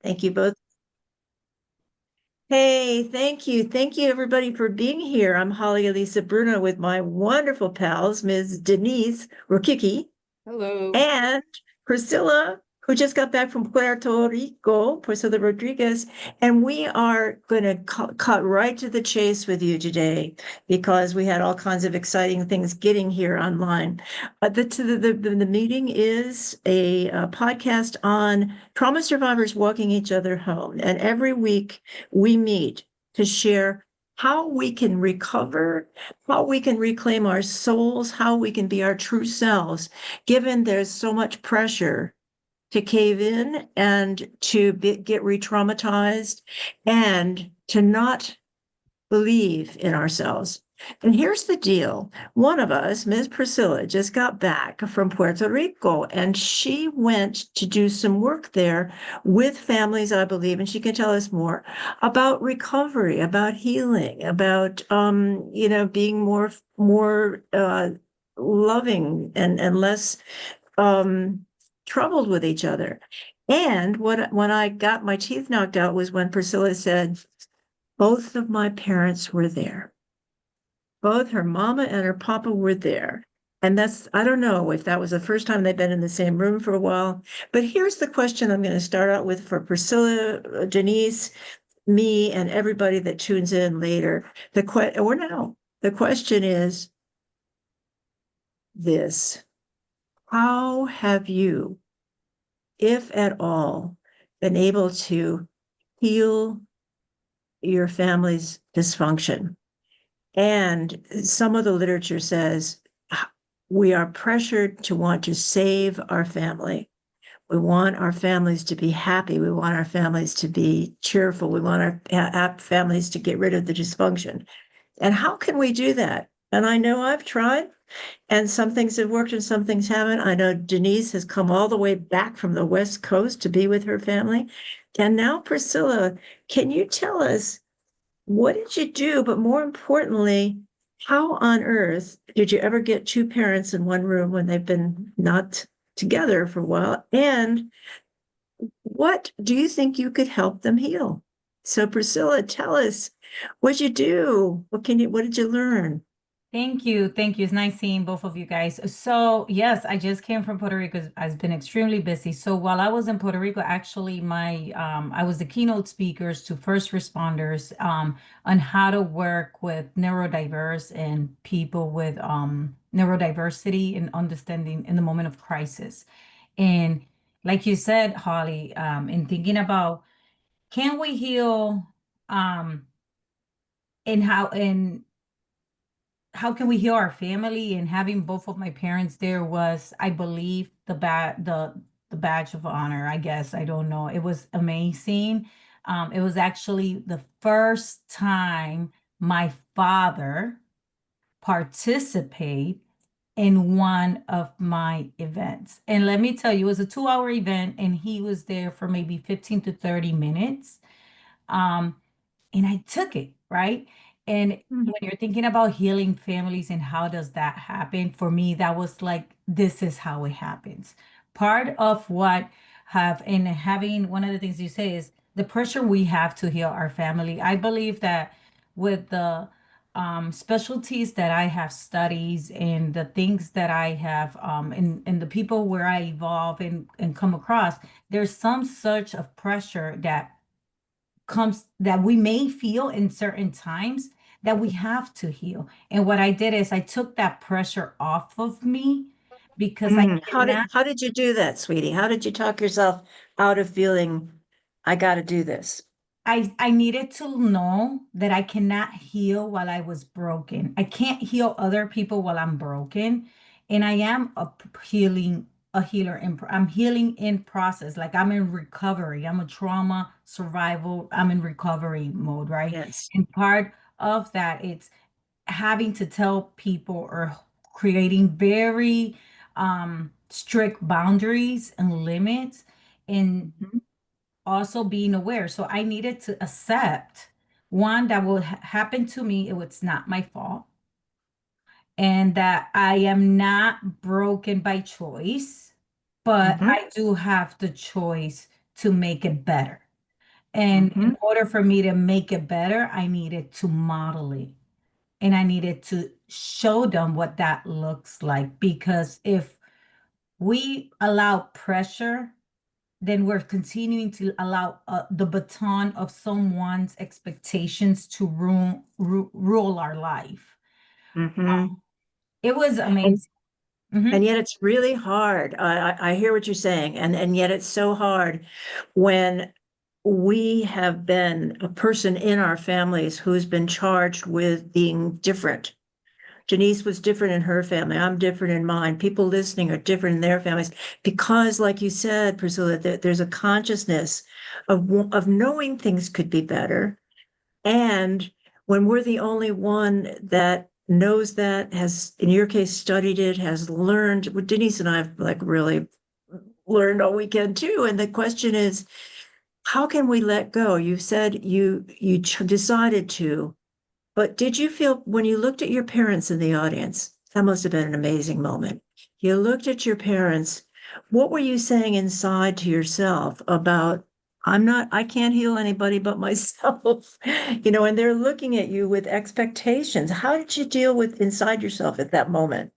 Thank you both. Hey, thank you. Thank you, everybody, for being here. I'm Holly Elissa Bruno with my wonderful pals, Ms. Denise Rokicki Hello. and Priscilla, who just got back from Puerto Rico, Priscilla Rodriguez. And we are going to cut right to the chase with you today because we had all kinds of exciting things getting here online. The meeting is a podcast on trauma survivors walking each other home. And every week we meet to share how we can recover, how we can reclaim our souls, how we can be our true selves given there's so much pressure to cave in and get re-traumatized and to not believe in ourselves. And here's the deal. One of us, Ms. Priscilla, just got back from Puerto Rico and she went to do some work there with families, I believe, and she can tell us more about recovery, about healing, about being more loving and less troubled with each other. And when I got my teeth knocked out was when Priscilla said, both of my parents were there. Both her mama and her papa were there. And I don't know if that was the first time they've been in the same room for a while. But here's the question I'm going to start out with for Priscilla, Denise, me, and everybody that tunes in later. Or now, the question is this: how have you, if at all, been able to heal your family's dysfunction? And some of the literature says we are pressured to want to save our family. We want our families to be happy. We want our families to be cheerful. We want our families to get rid of the dysfunction. And how can we do that? And I know I've tried, and some things have worked and some things haven't. I know Denise has come all the way back from the West Coast to be with her family. And now, Priscilla, can you tell us what did you do? But more importantly, how on earth did you ever get two parents in one room when they've been not together for a while? And what do you think you could help them heal? So, Priscilla, tell us what you do. What did you learn? Thank you. Thank you. It's nice seeing both of you guys. So, yes, I just came from Puerto Rico. I've been extremely busy. So, while I was in Puerto Rico, actually, I was the keynote speakers to first responders on how to work with neurodiverse and people with neurodiversity and understanding in the moment of crisis. And like you said, Holly, in thinking about can we heal and how can we heal our family, and having both of my parents there was, I believe, the badge of honor, I guess. I don't know, it was amazing. It was actually the first time my father participate in one of my events, and let me tell you, it was a 2 hour event and he was there for maybe 15 to 30 minutes. um and I took it, right? And Mhm. when you're thinking about healing families and how does that happen, for me, that was like, this is how it happens. Part of what have in having one of the things you say is the pressure we have to heal our family. I believe that with the specialties that I have studies and the things that I have and the people where I evolve and come across, there's some surge of pressure that comes that we may feel in certain times that we have to heal. And what I did is I took that pressure off of me because I cannot, How did you do that, sweetie? How did you talk yourself out of feeling I got to do this? I needed to know that I cannot heal while I was broken. I can't heal other people while I'm broken. And I am a healer I'm healing in process. Like I'm in recovery. I'm a trauma survival. I'm in recovery mode, right? Yes. And part of that, it's having to tell people or creating very strict boundaries and limits, and Mhm. also being aware. So I needed to accept one that will happen to me. It was not my fault. And that I am not broken by choice, but Mhm. I do have the choice to make it better. And Mm-hmm. in order for me to make it better, I needed to model it. And I needed to show them what that looks like. Because if we allow pressure, then we're continuing to allow the baton of someone's expectations to rule our life. Mm-hmm. It was And amazing. and Mhm. yet it's really hard. I hear what you're saying, and yet it's so hard when we have been a person in our families who's been charged with being different. Denise was different in her family. I'm different in mine. People listening are different in their families because, like you said, Priscilla, there's a consciousness of knowing things could be better. And when we're the only one that knows that, has, in your case, studied it, has learned, well, Denise and I have like really learned all weekend too. And the question is, how can we let go? You said you decided to, but did you feel when you looked at your parents in the audience, that must have been an amazing moment. You looked at your parents, what were you saying inside to yourself about, I can't heal anybody but myself, and they're looking at you with expectations. How did you deal with inside yourself at that moment?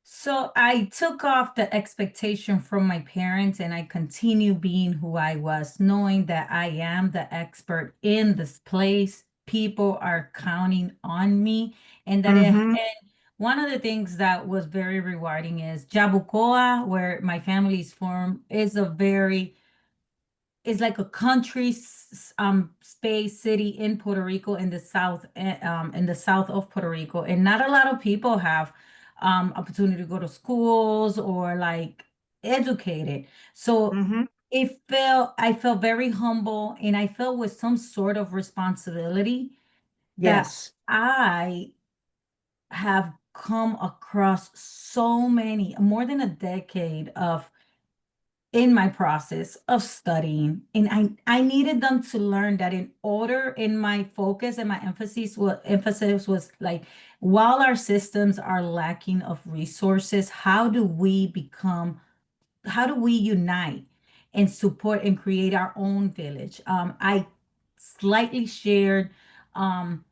So I took off the expectation from my parents and I continue being who I was, knowing that I am the expert in this place. People are counting on me, and Mm-hmm. and one of the things that was very rewarding is Jabucoa, where my family is from, is a very is like a country space city in Puerto Rico in the south in the south of Puerto Rico, and not a lot of people have opportunity to go to schools or like educated. So Mm-hmm. I felt very humble, and I felt with some sort of responsibility that Yes. I have come across so many, more than a decade of in my process of studying, and I needed them to learn that in order, in my focus and my emphasis was like, while our systems are lacking of resources, how do we unite and support and create our own village? I slightly shared um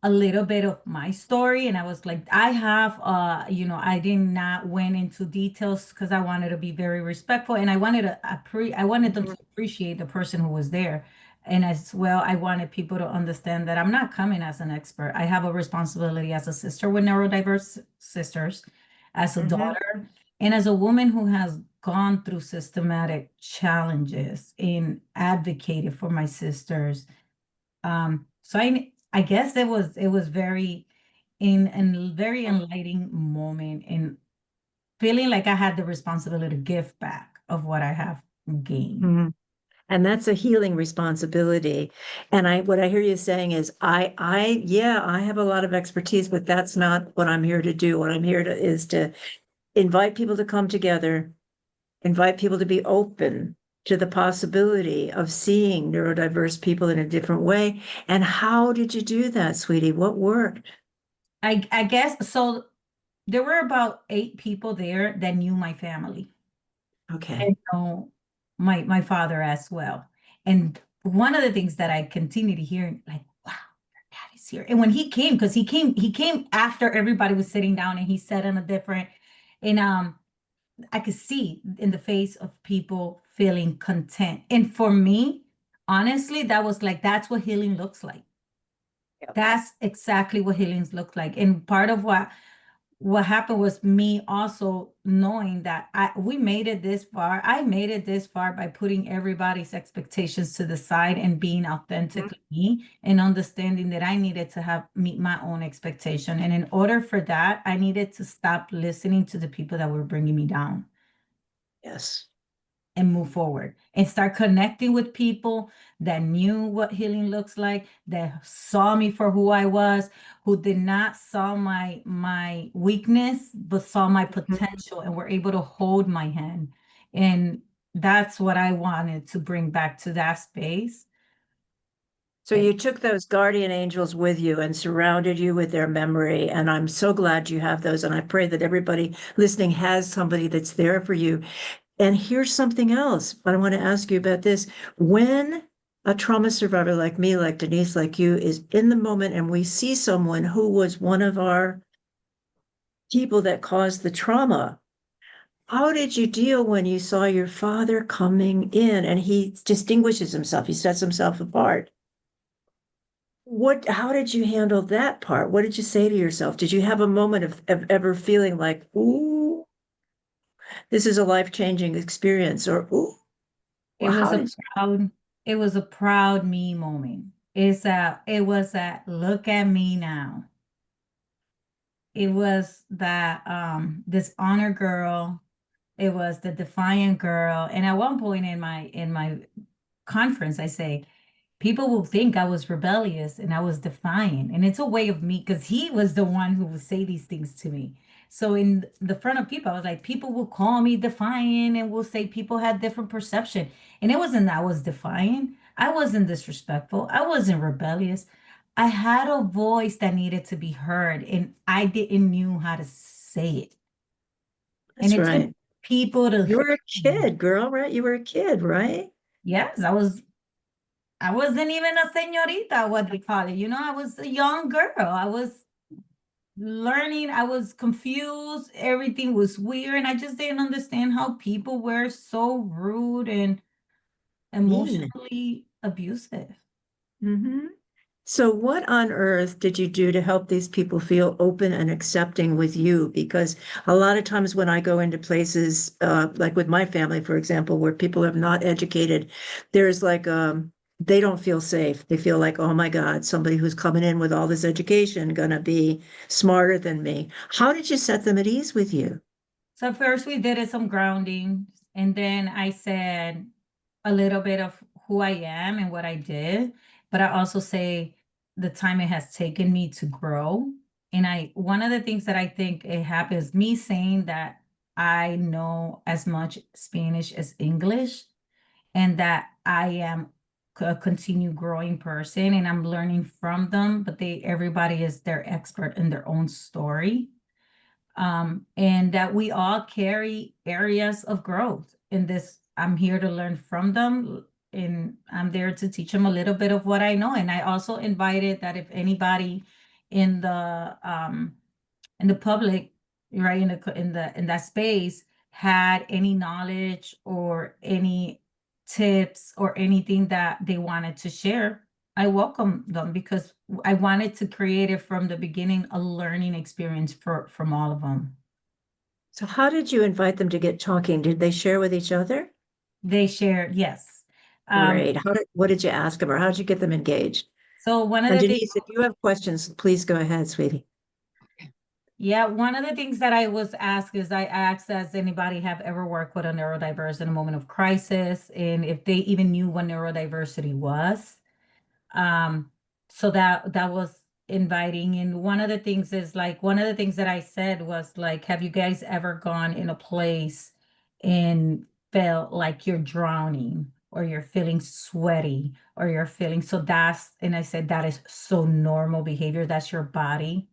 a little bit of my story, and I was like, I have I did not went into details because I wanted to be very respectful, and I wanted them to appreciate the person who was there. And as well, I wanted people to understand that I'm not coming as an expert. I have a responsibility as a sister with neurodiverse sisters, as a Mm-hmm. daughter, and as a woman who has gone through systematic challenges in advocating for my sisters. So I guess it was very in a very enlightening moment in feeling like I had the responsibility to give back of what I have gained. Mm-hmm. And that's a healing responsibility. And what I hear you saying is, yeah, I have a lot of expertise, but that's not what I'm here to do. What I'm here to is to invite people to come together, invite people to be open to the possibility of seeing neurodiverse people in a different way. And how did you do that, sweetie? What worked? I guess so. There were about 8 people there that knew my family Okay. and know my father as well. And one of the things that I continue to hear, like, wow, your dad is here. And when he came, because he came after everybody was sitting down, and he said in a different, and I could see in the face of people feeling content. And for me, honestly, that was like, that's what healing looks like. Yep. That's exactly what healings look like. And part of what happened was me also knowing that we made it this far. I made it this far by putting everybody's expectations to the side and being Mhm. authentically me, and understanding that I needed to have meet my own expectation. And in order for that, I needed to stop listening to the people that were bringing me down Yes. and move forward and start connecting with people that knew what healing looks like, that saw me for who I was, who did not saw my weakness but saw my Mhm. potential and were able to hold my hand. And that's what I wanted to bring back to that space. So you took those guardian angels with you and surrounded you with their memory. And I'm so glad you have those. And I pray that everybody listening has somebody that's there for you. And here's something else, but I want to ask you about this. When a trauma survivor like me, like Denise, like you, is in the moment and we see someone who was one of our people that caused the trauma. How did you deal when you saw your father coming in and he distinguishes himself? He sets himself apart. How did you handle that part? What did you say to yourself? Did you have a moment of ever feeling like, ooh, this is a life-changing experience, or ooh, It well, was how a did proud, it was a proud me moment. It was a look at me now. It was that this honor girl, it was the defiant girl. And at one point in my conference, I say, people will think I was rebellious and I was defiant. And it's a way of me, because he was the one who would say these things to me. So in the front of people, I was like, people will call me defiant and will say people had different perception. And it wasn't that I was defiant. I wasn't disrespectful. I wasn't rebellious. I had a voice that needed to be heard, and I didn't knew how to say it. And that's it took right. people to You hear were a me. kid, girl, right? You were a kid, right? Yes, I wasn't even a señorita, what they call it. I was a young girl. I was learning. I was confused. Everything was weird. And I just didn't understand how people were so rude and Mean. emotionally abusive. Hmm. So what on earth did you do to help these people feel open and accepting with you? Because a lot of times when I go into places, like with my family, for example, where people are not educated, there's like, they don't feel safe. They feel like, oh my God, somebody who's coming in with all this education gonna be smarter than me. How did you set them at ease with you? So first we did some grounding, and then I said a little bit of who I am and what I did, but I also say the time it has taken me to grow. And one of the things that I think it happens, me saying that I know as much Spanish as English, and that I am a continue growing person and I'm learning from them, but everybody is their expert in their own story, and that we all carry areas of growth in this. I'm here to learn from them, and I'm there to teach them a little bit of what I know. And I also invited that if anybody in the public, right, in that space, had any knowledge or any tips or anything that they wanted to share, I welcome them, because I wanted to create it from the beginning, a learning experience from all of them. So how did you invite them to get talking? Did they share with each other? They shared, yes. Great. What did you ask them or how did you get them engaged? So one of And the things, Denise, if you have questions, please go ahead, sweetie. yeah, one of the things that I was asked is, I asked, does anybody have ever worked with a neurodiverse in a moment of crisis, and if they even knew what neurodiversity was. Um, so that was inviting. And one of the things that I said was like, have you guys ever gone in a place and felt like you're drowning, or you're feeling sweaty, or you're feeling so that's and I said that is so normal behavior. That's your body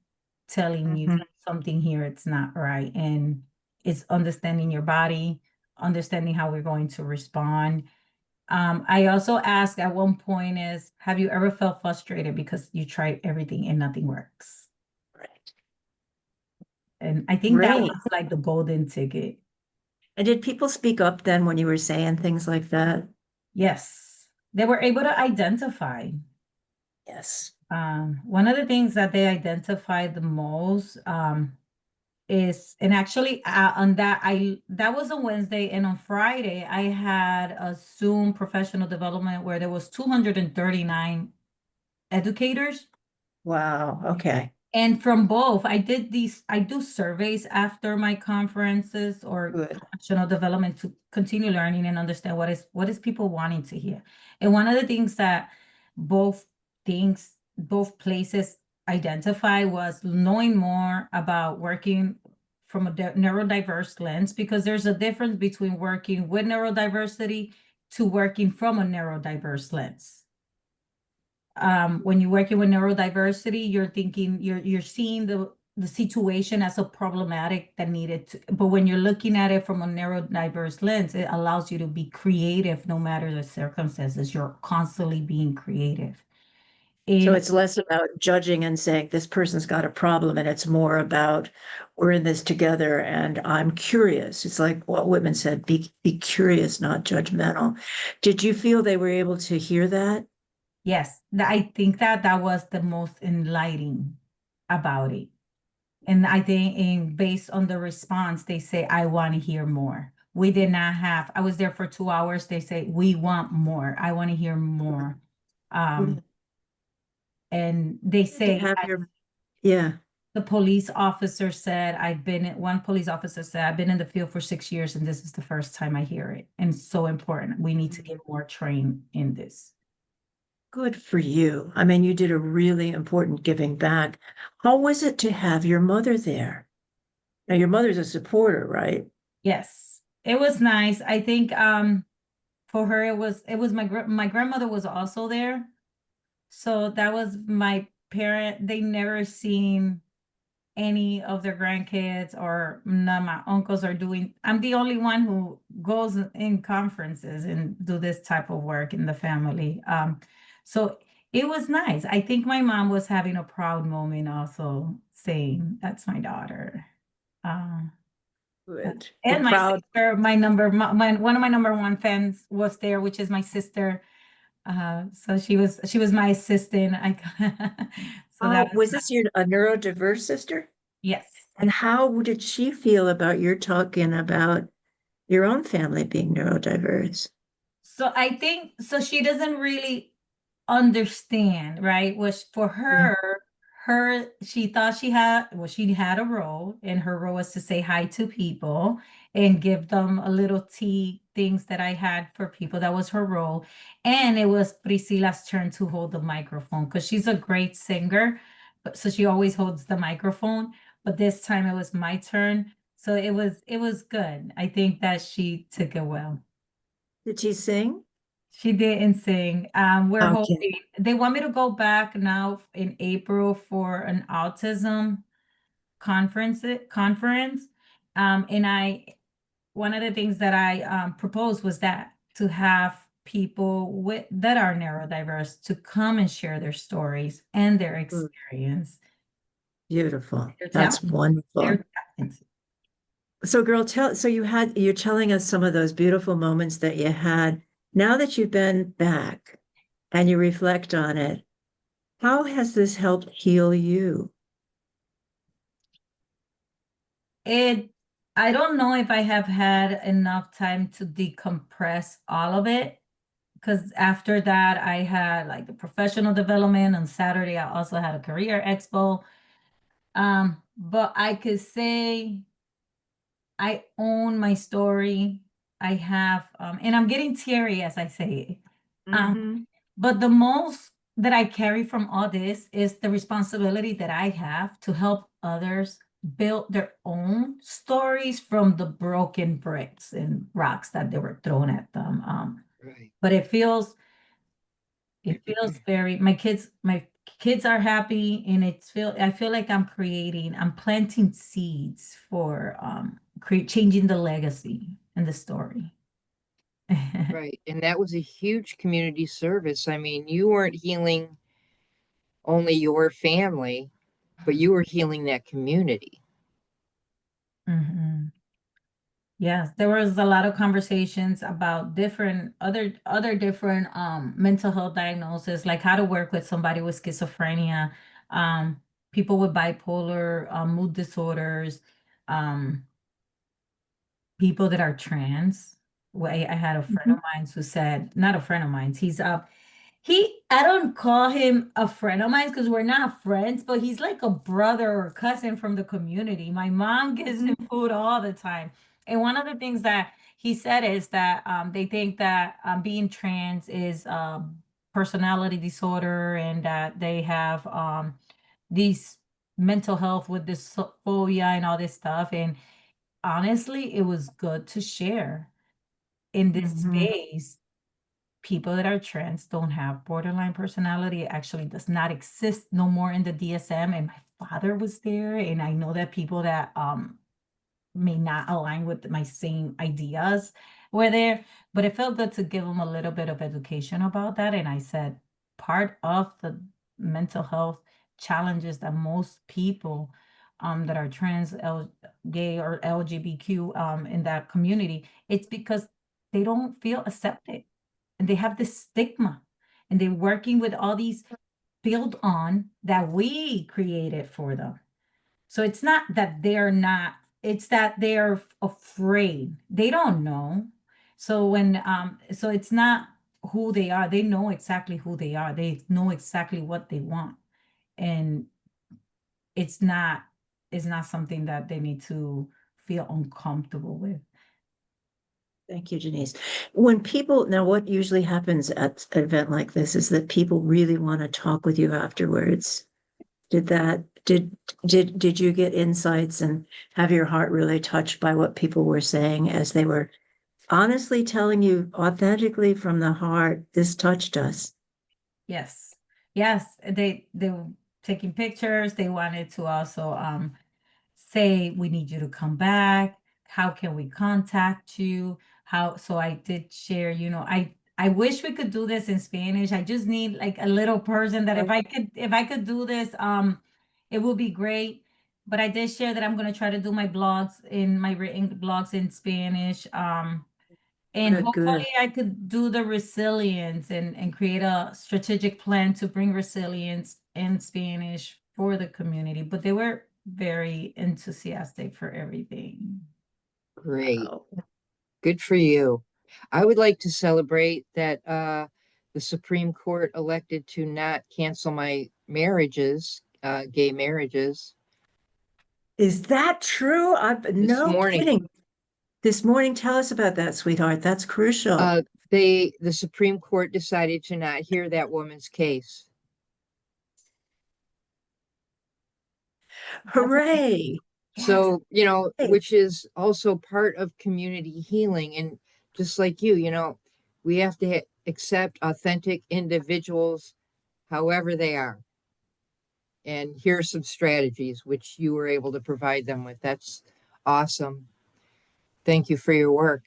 telling you Mhm. something here, it's not right. And it's understanding your body, understanding how we're going to respond. I also asked at one point is, have you ever felt frustrated because you tried everything and nothing works? Right. And I think that Great. was like the golden ticket. And did people speak up then when you were saying things like that? Yes, they were able to identify. Yes. One of the things that they identified the most, is, and actually on that was a Wednesday, and on Friday I had a Zoom professional development where there was 239 educators. Wow. Okay. And from both, I do surveys after my conferences or Good. professional development to continue learning and understand what is people wanting to hear. And one of the things that both both places identify was knowing more about working from a neurodiverse lens, because there's a difference between working with neurodiversity to working from a neurodiverse lens. When you're working with neurodiversity, you're seeing the situation as a problematic that needed to, but when you're looking at it from a neurodiverse lens, it allows you to be creative no matter the circumstances. You're constantly being creative. So In it's less about judging and saying this person's got a problem, and it's more about we're in this together and I'm curious. It's like what Whitman said, be curious, not judgmental. Did you feel they were able to hear that? Yes, I think that that was the most enlightening about it. And I think based on the response, they say, I want to hear more. We did not have, I was there for 2 hours. They say, we want more. I want to hear more. Mm. And they To say, have your, yeah. the police officer said, one police officer said, I've been in the field for 6 years and this is the first time I hear it. And it's so important. We need to get more trained in this. Good for you. I mean, you did a really important giving back. How was it to have your mother there? Now, your mother's a supporter, right? Yes, it was nice. I think for her it was my grandmother was also there. So that was my parent. They never seen any of their grandkids or none of my uncles are doing. I'm the only one who goes in conferences and do this type of work in the family. So it was nice. I think my mom was having a proud moment also saying, that's my daughter. Um, Good. We're and my proud. sister, one of my number one fans was there, which is my sister. So she was my assistant. So that Oh, was was this your a neurodiverse sister? yes. And how did she feel about your talking about your own family being neurodiverse? So I think so she doesn't really understand, right? Was for Yeah. her she thought she had a role, and her role was to say hi to people and give them a little tea things that I had for people. That was her role. And it was Priscilla's turn to hold the microphone because she's a great singer. So she always holds the microphone. But this time it was my turn. So it was good. I think that she took it well. Did she sing? She didn't sing. We're Okay. hoping they want me to go back now in April for an autism conference. And one of the things that I proposed was that to have people that are neurodiverse to come and share their stories and their Mm, experience. beautiful. Their talent. That's wonderful. Their talent. So girl, you're telling us some of those beautiful moments that you had. Now that you've been back and you reflect on it, how has this helped heal you? It, I don't know if I have had enough time to decompress all of it because after that I had like the professional development on Saturday. I also had a career expo. But I could say I own my story. I have, and I'm getting teary as I say it. Um, Mm-hmm. but the most that I carry from all this is the responsibility that I have to help others build their own stories from the broken bricks and rocks that they were thrown at them. Right. But it feels very, my kids are happy, and I feel like I'm planting seeds for changing the legacy and the story. Right. And that was a huge community service. I mean, you weren't healing only your family, but you were healing that community. Mhm. Yes, there was a lot of conversations about different other different mental health diagnoses, like how to work with somebody with schizophrenia, um, people with bipolar, mood disorders, um, people that are trans. Well, I had a friend of mine who said, not a friend of mine, I don't call him a friend of mine because we're not friends, but he's like a brother or cousin from the community. My mom gives him food all the time. And one of the things that he said is that they think that being trans is personality disorder, and that they have these mental health with dysphoria and all this stuff. And honestly, it was good to share in this Mm-hmm. space people that are trans don't have borderline personality. It actually does not exist no more in the DSM. And my father was there, and I know that people that may not align with my same ideas were there, but it felt good to give them a little bit of education about that. And I said, part of the mental health challenges that most people that are trans, gay, or LGBTQ in that community, it's because they don't feel accepted and they have this stigma, and they're working with all these build on that we created for them. So it's not that they're not, it's that they're afraid. They don't know. So so it's not who they are. They know exactly who they are. They know exactly what they want. And it's not something that they need to feel uncomfortable with. Thank you, Janice. When people, now what usually happens at an event like this is that people really want to talk with you afterwards. Did you get insights and have your heart really touched by what people were saying as they were honestly telling you authentically from the heart, this touched us? Yes. Yes. They were taking pictures. They wanted to also say, we need you to come back. How can we contact you? So I did share, I wish we could do this in Spanish. I just need like a little person that if I could do this, it would be great. But I did share that I'm going to try to do my written blogs in Spanish. And Good, good. hopefully I could do the resilience and create a strategic plan to bring resilience in Spanish for the community. But they were very enthusiastic for everything. Great. Wow. Good for you. I would like to celebrate that the Supreme Court elected to not cancel my marriages, gay marriages. Is that true? This No morning. kidding. This morning, tell us about that, sweetheart. That's crucial. The Supreme Court decided to not hear that woman's case. Hooray. So, Hey, which is also part of community healing. And just like you, we have to accept authentic individuals, however they are. And here are some strategies which you were able to provide them with. That's awesome. Thank you for your work.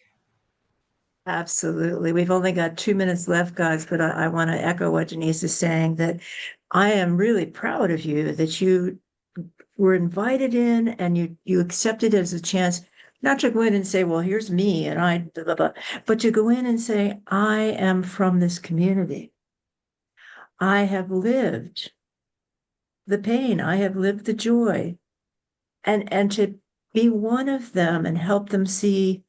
absolutely. We've only got 2 minutes left, guys, but I want to echo what Denise is saying, that I am really proud of you that you were invited in and you accepted it as a chance, not to go in and say, well, here's me and I, blah, blah, blah, but to go in and say, I am from this community. I have lived the pain, I have lived the joy, and to be one of them and help them see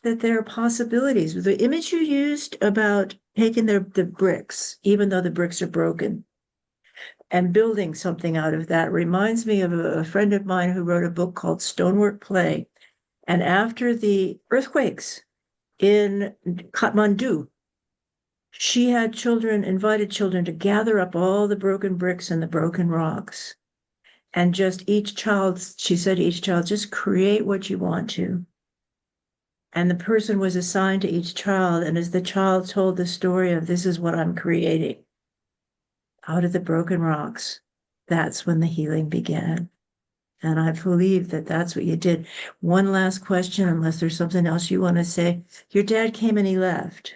that there are possibilities. The image you used about taking the bricks, even though the bricks are broken, and building something out of that reminds me of a friend of mine who wrote a book called Stonework Play. And after the earthquakes in Kathmandu, she had invited children to gather up all the broken bricks and the broken rocks. And just she said to each child, just create what you want to. And the person was assigned to each child. And as the child told the story of this is what I'm creating out of the broken rocks, that's when the healing began. And I believe that that's what you did. One last question, unless there's something else you want to say. Your dad came and he left.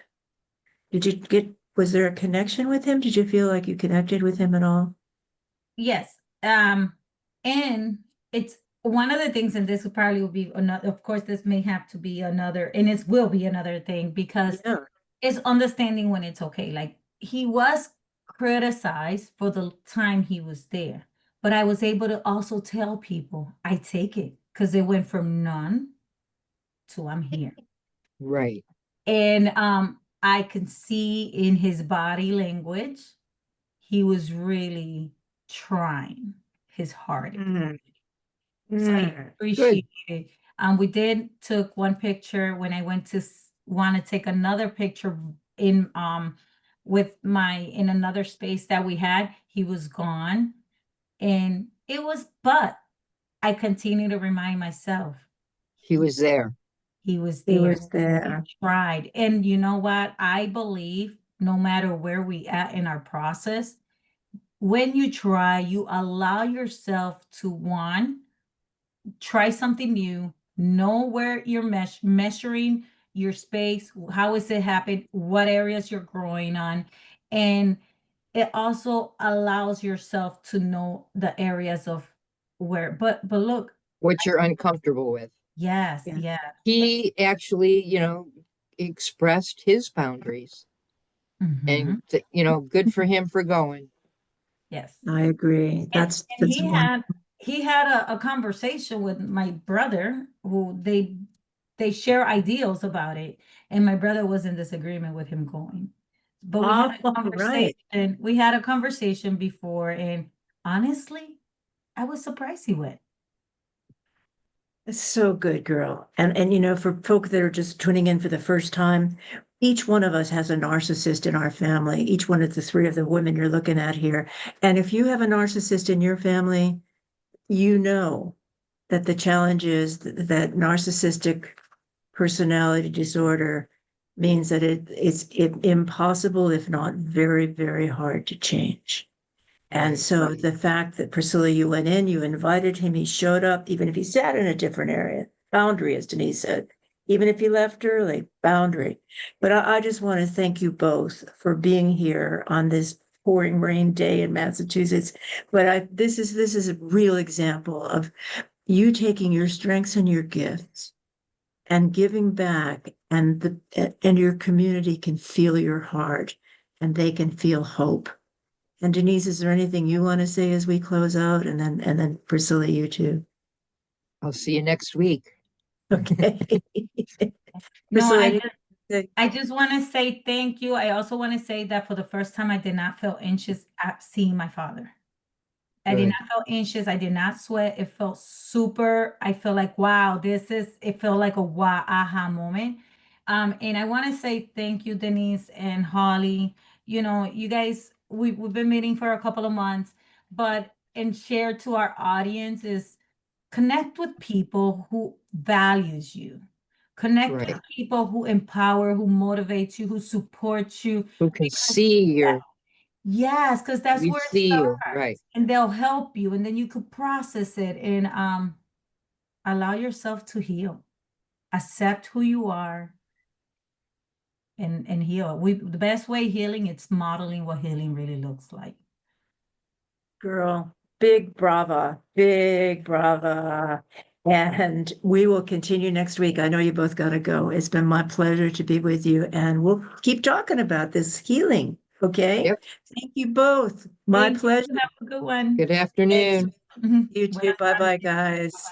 Was there a connection with him? Did you feel like you connected with him at all? Yes. And it's one of the things, and this will probably will be another, of course, this may have to be another, and it will be another thing because it's understanding when it's okay. Like he was criticized for the time he was there, but I was able to also tell people I take it because it went from none to I'm here. Right. And I can see in his body language, he was really trying his hardest. So I appreciate it. We took one picture when I went to want to take another picture in in another space that we had. He was gone, and but I continue to remind myself He was there. He was He there. was there. He tried. And you know what? I believe no matter where we at in our process, when you try, you allow yourself to try something new, know where you're measuring your space, how is it happening, what areas you're growing on, and it also allows yourself to know the areas of where, but look, What you're uncomfortable with. yes, Yeah. yeah. He actually, expressed his boundaries, Mhm. and, good for him for going. Yes. I agree. And, That's and one. he had a conversation with my brother who they share ideals about it. And my brother was in disagreement with him going. But we had a Oh, right. conversation. We had a conversation before, and honestly, I was surprised he went. It's so good, girl. And for folk that are just tuning in for the first time, each one of us has a narcissist in our family. Each one of the three of the women you're looking at here. And if you have a narcissist in your family, you know that the challenge is that narcissistic personality disorder means that it's impossible, if not very, very hard to change. And Right. so the fact that Priscilla, you went in, you invited him, he showed up, even if he sat in a different area, boundary, as Denise said, even if he left early, boundary. But I just want to thank you both for being here on this pouring rain day in Massachusetts. But this is a real example of you taking your strengths and your gifts and giving back, and your community can feel your heart and they can feel hope. And Denise, is there anything you want to say as we close out? And then Priscilla, you too. I'll see you next week. Okay. No, Priscilla, anything to say? I just want to say thank you. I also want to say that for the first time, I did not feel anxious at seeing my father. I did Good. not feel anxious. I did not sweat. It felt super. I feel like, wow, it felt like a wow aha moment. And I want to say thank you, Denise and Holly. You guys, we've been meeting for a couple of months, and share to our audience is connect with people who values you. Connect with Right. people who empower, who motivate you, who support you. Who can Because see your, yes, because that's we where it see you. starts. Right. And they'll help you, and then you could process it and allow yourself to heal. Accept who you are and heal. The best way healing, it's modeling what healing really looks like. Girl, big brava, big brava. And we will continue next week. I know you both got to go. It's been my pleasure to be with you, and we'll keep talking about this healing. Okay. Yep. Thank you both. My Thank you. pleasure. Have a good one. Good Thanks. afternoon. You too. Buenas Bye bye, tardes. guys.